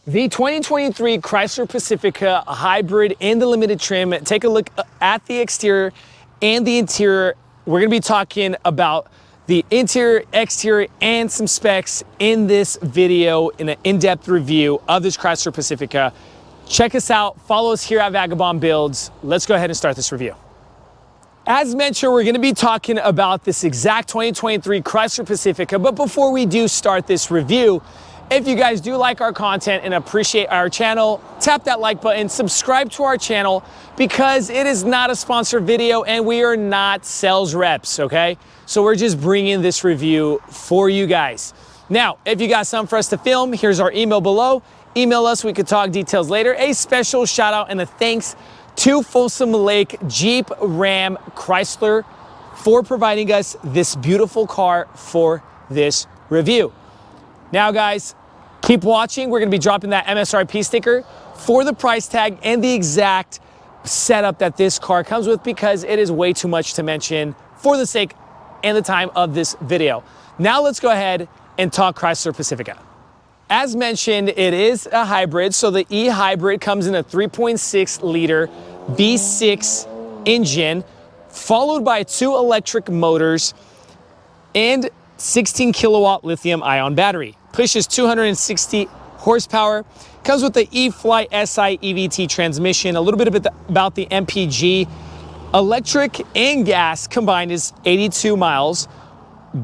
The 2023 Chrysler Pacifica Hybrid in the limited trim. Take a look at the exterior and the interior. We're gonna be talking about the interior, exterior, and some specs in this video in an in-depth review of this Chrysler Pacifica. Check us out, follow us here at Vagabond Builds. Let's go ahead and start this review. As mentioned, we're gonna be talking about this exact 2023 Chrysler Pacifica, but before we do start this review, if you guys do like our content and appreciate our channel, tap that like button, subscribe to our channel because it is not a sponsored video and we are not sales reps, okay? So we're just bringing this review for you guys. Now, if you got something for us to film, here's our email below. Email us, we could talk details later. A special shout out and a thanks to Folsom Lake Jeep Ram Chrysler for providing us this beautiful car for this review. Now guys, keep watching. We're gonna be dropping that MSRP sticker for the price tag and the exact setup that this car comes with because it is way too much to mention for the sake and the time of this video. Now let's go ahead and talk Chrysler Pacifica. As mentioned, it is a hybrid, so the eHybrid comes in a 3.6 liter V6 engine, followed by 2 electric motors and 16 kilowatt lithium ion battery. Pushes 260 horsepower. Comes with the eFly SI EVT transmission. A little bit about the MPGe. Electric and gas combined is 82 miles.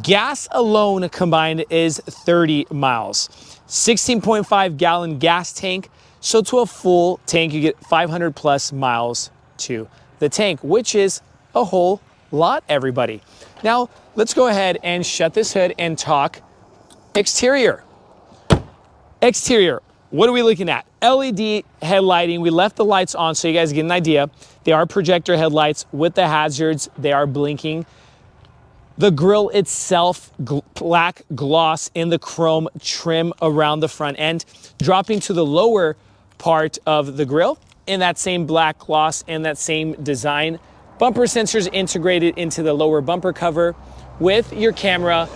Gas alone combined is 30 miles. 16.5 gallon gas tank. So to a full tank, you get 500 plus miles to the tank, which is a whole lot, everybody. Now, let's go ahead and shut this hood and talk exterior. Exterior, what are we looking at? LED headlighting. We left the lights on so you guys get an idea. They are projector headlights with the hazards. They are blinking. The grille itself, black gloss in the chrome trim around the front end, dropping to the lower part of the grille in that same black gloss and that same design. Bumper sensors integrated into the lower bumper cover with your camera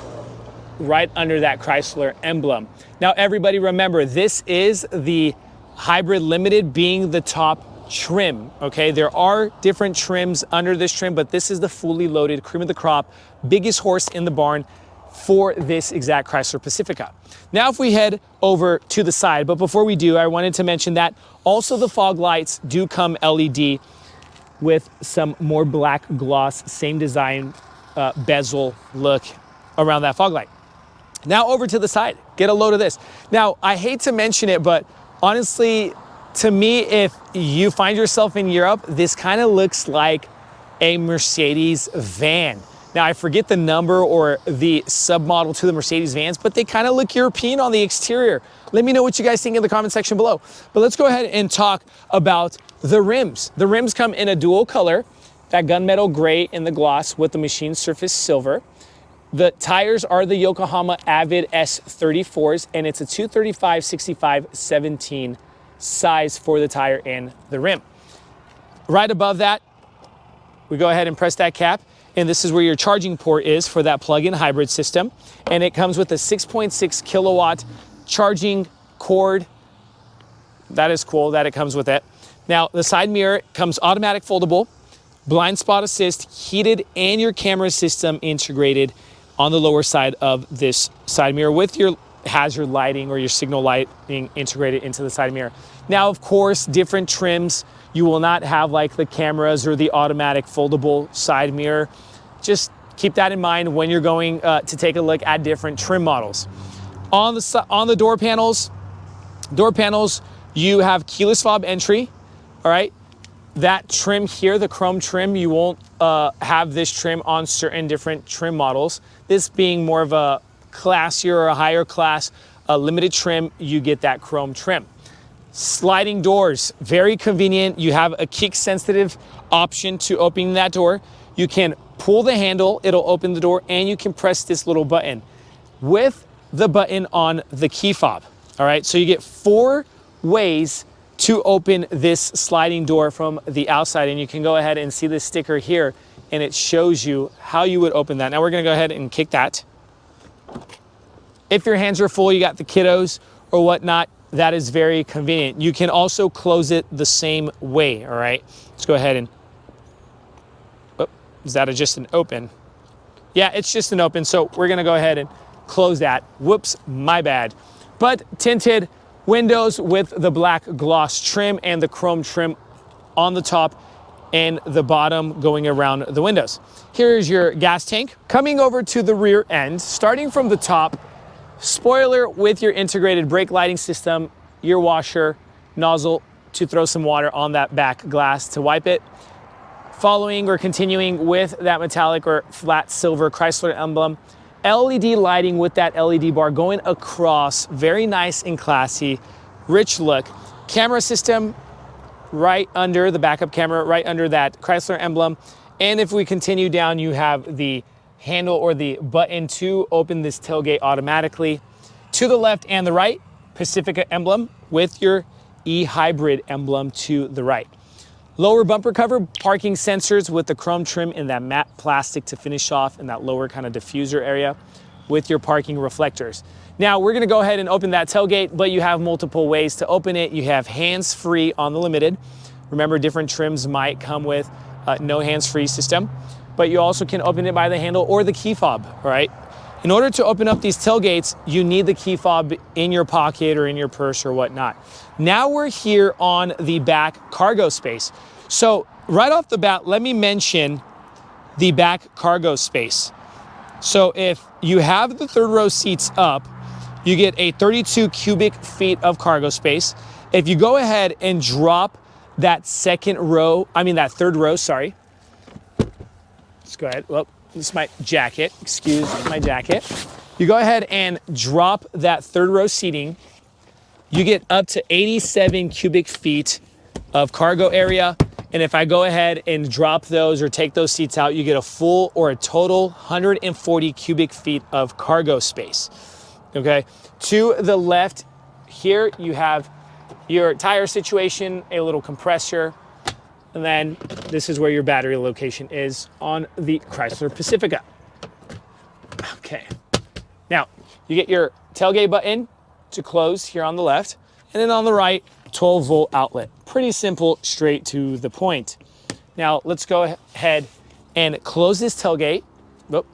right under that Chrysler emblem. Now, everybody remember, this is the Hybrid Limited being the top trim, okay? There are different trims under this trim, but this is the fully loaded, cream of the crop, biggest horse in the barn for this exact Chrysler Pacifica. Now, if we head over to the side, but before we do, I wanted to mention that also the fog lights do come LED with some more black gloss, same design, bezel look around that fog light. Now over to the side, get a load of this. Now, I hate to mention it, but honestly, to me, if you find yourself in Europe, this kind of looks like a Mercedes van. Now, I forget the number or the submodel to the Mercedes vans, but they kind of look European on the exterior. Let me know what you guys think in the comment section below. But let's go ahead and talk about the rims. The rims come in a dual color, that gunmetal gray in the gloss with the machine surface silver. The tires are the Yokohama Avid S34s, and it's a 235/65/17 size for the tire and the rim. Right above that, we go ahead and press that cap, and this is where your charging port is for that plug-in hybrid system. And it comes with a 6.6 kilowatt charging cord. That is cool that it comes with it. Now, the side mirror comes automatic foldable, blind spot assist, heated, and your camera system integrated on the lower side of this side mirror with your hazard lighting or your signal lighting integrated into the side mirror. Now, of course, different trims, you will not have like the cameras or the automatic foldable side mirror. Just keep that in mind when you're going to take a look at different trim models. On the door panels, you have keyless fob entry, all right? That trim here, the chrome trim, you won't have this trim on certain different trim models. This being more of a classier or a higher class limited trim, you get that chrome trim. Sliding doors, very convenient. You have a kick sensitive option to opening that door. You can pull the handle, it'll open the door, and you can press this little button with the button on the key fob. All right, so you get 4 ways to open this sliding door from the outside, and you can go ahead and see the sticker here and it shows you how you would open that. Now we're gonna go ahead and kick that. If your hands are full, you got the kiddos or whatnot, that is very convenient. You can also close it the same way, all right? Let's go ahead and, oh, is that just an open? Yeah, it's just an open, so we're gonna go ahead and close that. Whoops, my bad. But tinted windows with the black gloss trim and the chrome trim on the top and the bottom going around the windows. Here's your gas tank. Coming over to the rear end, starting from the top, spoiler with your integrated brake lighting system, your washer, nozzle to throw some water on that back glass to wipe it. Following or continuing with that metallic or flat silver Chrysler emblem, LED lighting with that LED bar going across, very nice and classy, rich look. Camera system right under the backup camera, right under that Chrysler emblem. And if we continue down, you have the handle or the button to open this tailgate automatically. To the left and the right, Pacifica emblem with your eHybrid emblem to the right. Lower bumper cover, parking sensors with the chrome trim and that matte plastic to finish off in that lower kind of diffuser area with your parking reflectors. Now we're gonna go ahead and open that tailgate, but you have multiple ways to open it. You have hands-free on the Limited. Remember, different trims might come with no hands-free system, but you also can open it by the handle or the key fob, all right? In order to open up these tailgates, you need the key fob in your pocket or in your purse or whatnot. Now we're here on the back cargo space. So right off the bat, let me mention the back cargo space. So if you have the third row seats up, you get a 32 cubic feet of cargo space. If you go ahead and drop that that third row, sorry. Let's go ahead, well, this is my jacket, excuse my jacket. You go ahead and drop that third row seating, you get up to 87 cubic feet of cargo area. And if I go ahead and drop those or take those seats out, you get a full or a total 140 cubic feet of cargo space, okay? To the left here, you have your tire situation, a little compressor, and then this is where your battery location is on the Chrysler Pacifica. Okay, now you get your tailgate button to close here on the left, and then on the right, 12-volt outlet. Pretty simple, straight to the point. Now let's go ahead and close this tailgate. Whoop.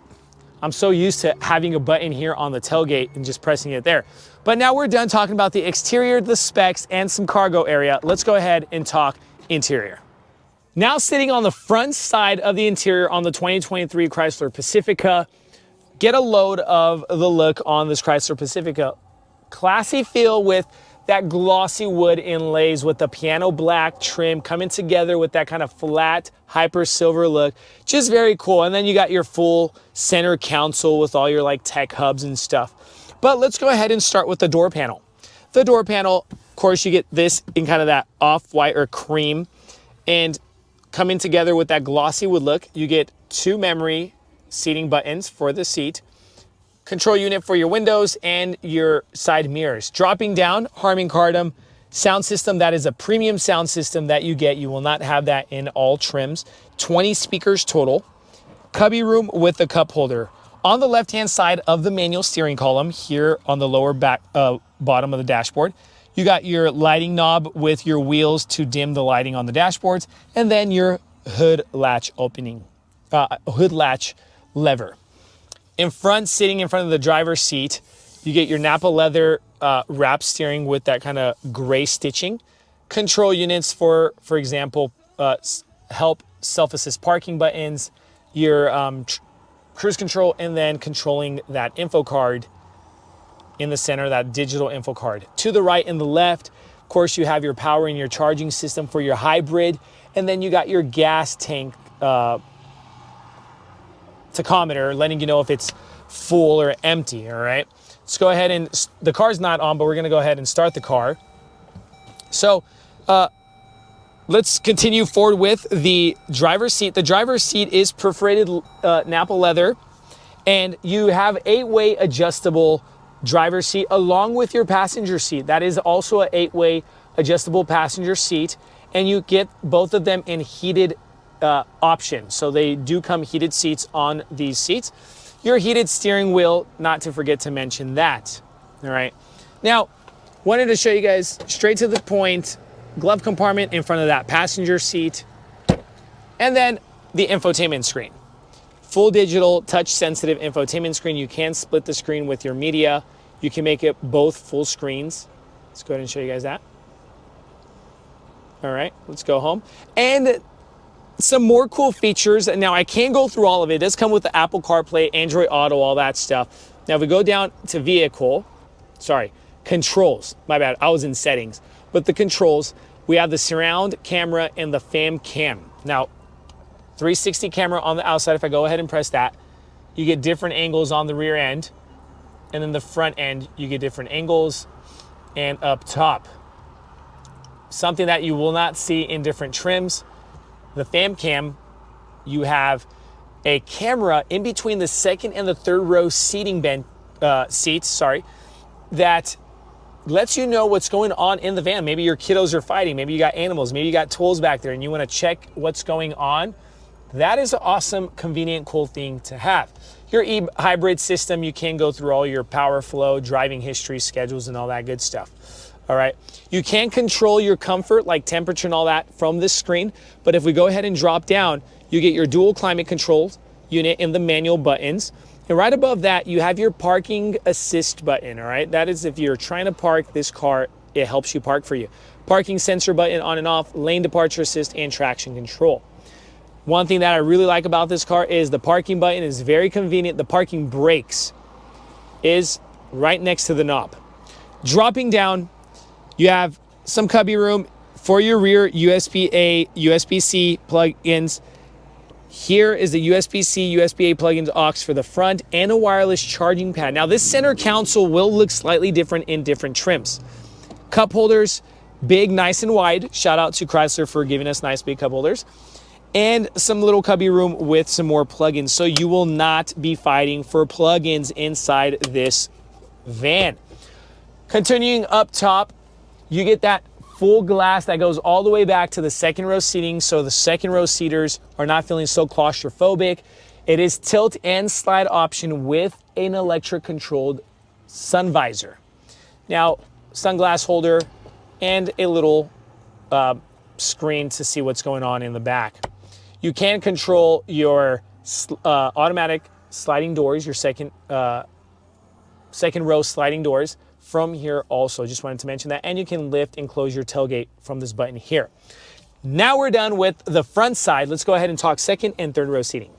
I'm so used to having a button here on the tailgate and just pressing it there. But now we're done talking about the exterior, the specs, and some cargo area. Let's go ahead and talk interior. Now sitting on the front side of the interior on the 2023 Chrysler Pacifica, get a load of the look on this Chrysler Pacifica. Classy feel with that glossy wood inlays with the piano black trim coming together with that kind of flat hyper silver look. Just very cool. And then you got your full center console with all your like tech hubs and stuff. But let's go ahead and start with the door panel. The door panel, of course, you get this in kind of that off-white or cream, and coming together with that glossy wood look, you get 2 memory seating buttons for the seat, control unit for your windows and your side mirrors. Dropping down, Harman Kardon sound system. That is a premium sound system that you get. You will not have that in all trims. 20 speakers total. Cubby room with a cup holder. On the left-hand side of the manual steering column, here on the lower back bottom of the dashboard, you got your lighting knob with your wheels to dim the lighting on the dashboards, and then your hood latch opening, hood latch lever. In front, sitting in front of the driver's seat, you get your Napa leather wrap steering with that kind of gray stitching. Control units for example, help self-assist parking buttons, your cruise control, and then controlling that info card in the center, that digital info card. To the right and the left, of course, you have your power and your charging system for your hybrid, and then you got your gas tank tachometer letting you know if it's full or empty, all right? Let's go ahead and, the car's not on, but we're gonna go ahead and start the car. So let's continue forward with the driver's seat. The driver's seat is perforated Napa leather, and you have 8-way adjustable driver's seat along with your passenger seat. That is also a 8-way adjustable passenger seat, and you get both of them in heated options. So they do come heated seats on these seats. Your heated steering wheel, not to forget to mention that, all right? Now, Wanted to show you guys straight to the point, glove compartment in front of that passenger seat, and then the infotainment screen. Full digital, touch-sensitive infotainment screen. You can split the screen with your media. You can make it both full screens. Let's go ahead and show you guys that. All right, let's go home. And some more cool features. Now, I can't go through all of it. It does come with the Apple CarPlay, Android Auto, all that stuff. Now, if we go down to controls. My bad, I was in settings. But the controls, we have the surround camera and the fam cam. Now, 360 camera on the outside. If I go ahead and press that, you get different angles on the rear end. And then the front end, you get different angles. And up top, something that you will not see in different trims, the fam cam, you have a camera in between the second and the third row seating seats, that lets you know what's going on in the van. Maybe your kiddos are fighting, maybe you got animals, maybe you got tools back there and you want to check what's going on. That is an awesome, convenient, cool thing to have. Your eHybrid system, you can go through all your power flow, driving history, schedules, and all that good stuff. All right. You can control your comfort, like temperature and all that, from this screen. But if we go ahead and drop down, you get your dual climate control unit and the manual buttons. And right above that, you have your parking assist button. All right. That is if you're trying to park this car, it helps you park for you. Parking sensor button on and off, lane departure assist, and traction control. One thing that I really like about this car is the parking button is very convenient. The parking brakes is right next to the knob. Dropping down, you have some cubby room for your rear USB-A, USB-C plug-ins. Here is the USB-C, USB-A plug-ins aux for the front and a wireless charging pad. Now this center console will look slightly different in different trims. Cup holders, big, nice and wide. Shout out to Chrysler for giving us nice big cup holders. And some little cubby room with some more plugins. So you will not be fighting for plugins inside this van. Continuing up top, you get that full glass that goes all the way back to the second row seating. So the second row seaters are not feeling so claustrophobic. It is tilt and slide option with an electric controlled sun visor. Now, sunglass holder and a little screen to see what's going on in the back. You can control your automatic sliding doors, your second row sliding doors from here also. Just wanted to mention that. And you can lift and close your tailgate from this button here. Now we're done with the front side. Let's go ahead and talk second and third row seating.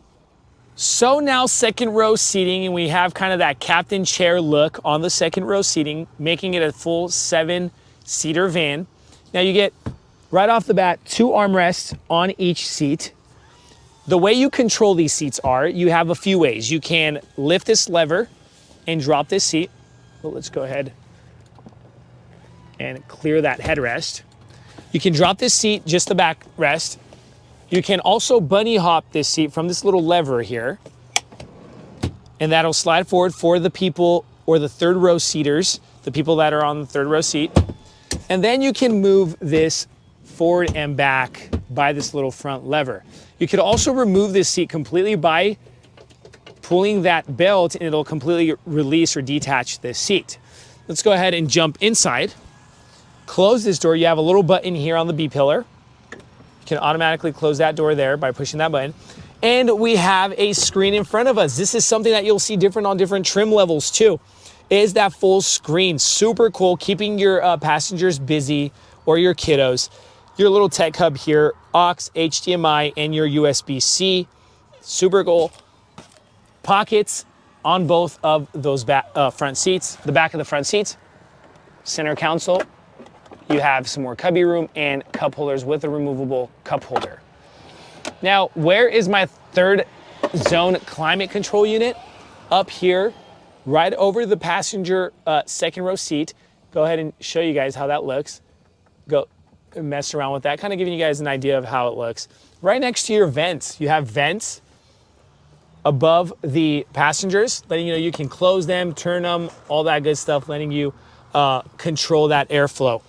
So now second row seating, and we have kind of that captain chair look on the second row seating, making it a full 7-seater van. Now you get right off the bat 2 armrests on each seat. The way you control these seats are, you have a few ways. You can lift this lever and drop this seat. Well, let's go ahead and clear that headrest. You can drop this seat, just the backrest. You can also bunny hop this seat from this little lever here, and that'll slide forward for the people or the third row seaters, the people that are on the third row seat. And then you can move this forward and back by this little front lever. You could also remove this seat completely by pulling that belt, and it'll completely release or detach this seat. Let's go ahead and jump inside. Close this door. You have a little button here on the B-pillar. You can automatically close that door there by pushing that button. And we have a screen in front of us. This is something that you'll see different on different trim levels too, is that full screen. Super cool, keeping your passengers busy or your kiddos. Your little tech hub here, aux, HDMI, and your USB-C. Super cool. Pockets on both of those front seats, the back of the front seats. Center console. You have some more cubby room and cup holders with a removable cup holder. Now, where is my third zone climate control unit? Up here, right over the passenger second row seat. Go ahead and show you guys how that looks. Go mess around with that, kind of giving you guys an idea of how it looks. Right next to your vents, you have vents above the passengers, letting you know you can close them, turn them, all that good stuff, letting you control that airflow.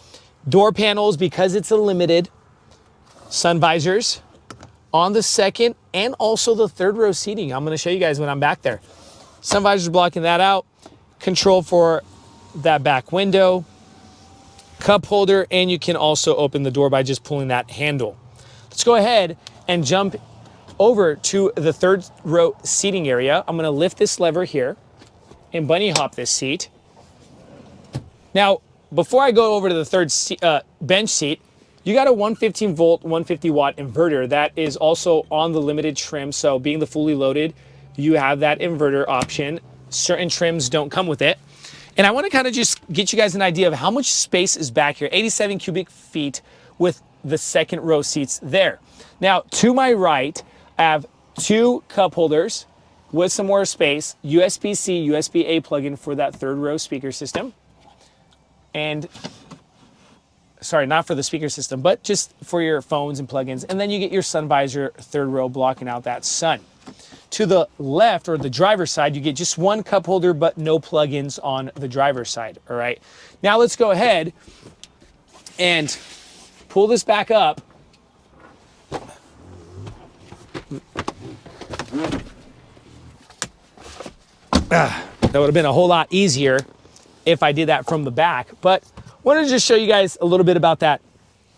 Door panels, because it's a limited, sun visors on the second and also the third row seating. I'm going to show you guys when I'm back there. Sun visors blocking that out. Control for that back window. cup holder, and you can also open the door by just pulling that handle. Let's go ahead and jump over to the third row seating area. I'm gonna lift this lever here and bunny hop this seat. Now, before I go over to the third bench seat, you got a 115 volt, 150 watt inverter that is also on the limited trim. So being the fully loaded, you have that inverter option. Certain trims don't come with it. And I want to kind of just get you guys an idea of how much space is back here. 87 cubic feet with the second row seats there. Now, to my right, I have 2 cup holders with some more space, USB-C, USB-A plug-in for that third row speaker system. And sorry, not for the speaker system, but just for your phones and plugins. And then you get your sun visor, third row, blocking out that sun. To the left, or the driver's side, you get just 1 cup holder, but no plugins on the driver's side, all right? Now let's go ahead and pull this back up. That would have been a whole lot easier if I did that from the back, but wanted to just show you guys a little bit about that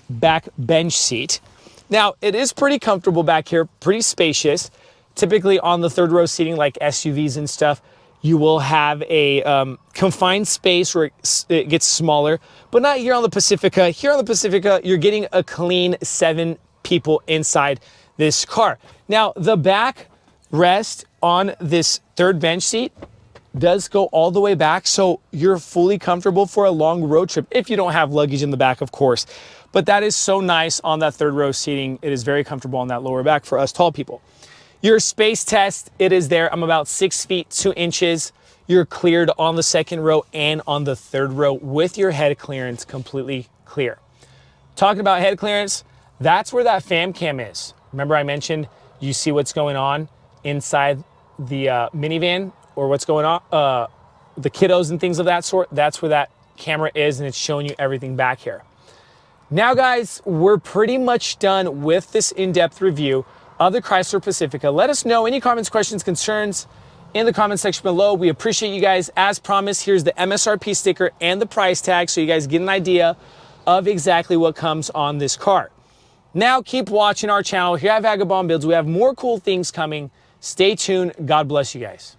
back bench seat. Now, it is pretty comfortable back here, pretty spacious. Typically on the third row seating, like SUVs and stuff, you will have a confined space where it gets smaller, but not here on the Pacifica. Here on the Pacifica, you're getting a clean 7 people inside this car. Now, the back rest on this third bench seat does go all the way back, so you're fully comfortable for a long road trip, if you don't have luggage in the back, of course. But that is so nice on that third row seating. It is very comfortable on that lower back for us tall people. Your space test, it is there. I'm about 6 feet 2 inches. You're cleared on the second row and on the third row with your head clearance completely clear. Talking about head clearance, that's where that fam cam is. Remember I mentioned you see what's going on inside the minivan, or what's going on, the kiddos and things of that sort. That's where that camera is, and it's showing you everything back here. Now guys, we're pretty much done with this in-depth review of the Chrysler Pacifica. Let us know any comments, questions, concerns in the comment section below. We appreciate you guys. As promised, here's the MSRP sticker and the price tag so you guys get an idea of exactly what comes on this car. Now keep watching our channel here at Vagabond Builds. We have more cool things coming. Stay tuned. God bless you guys.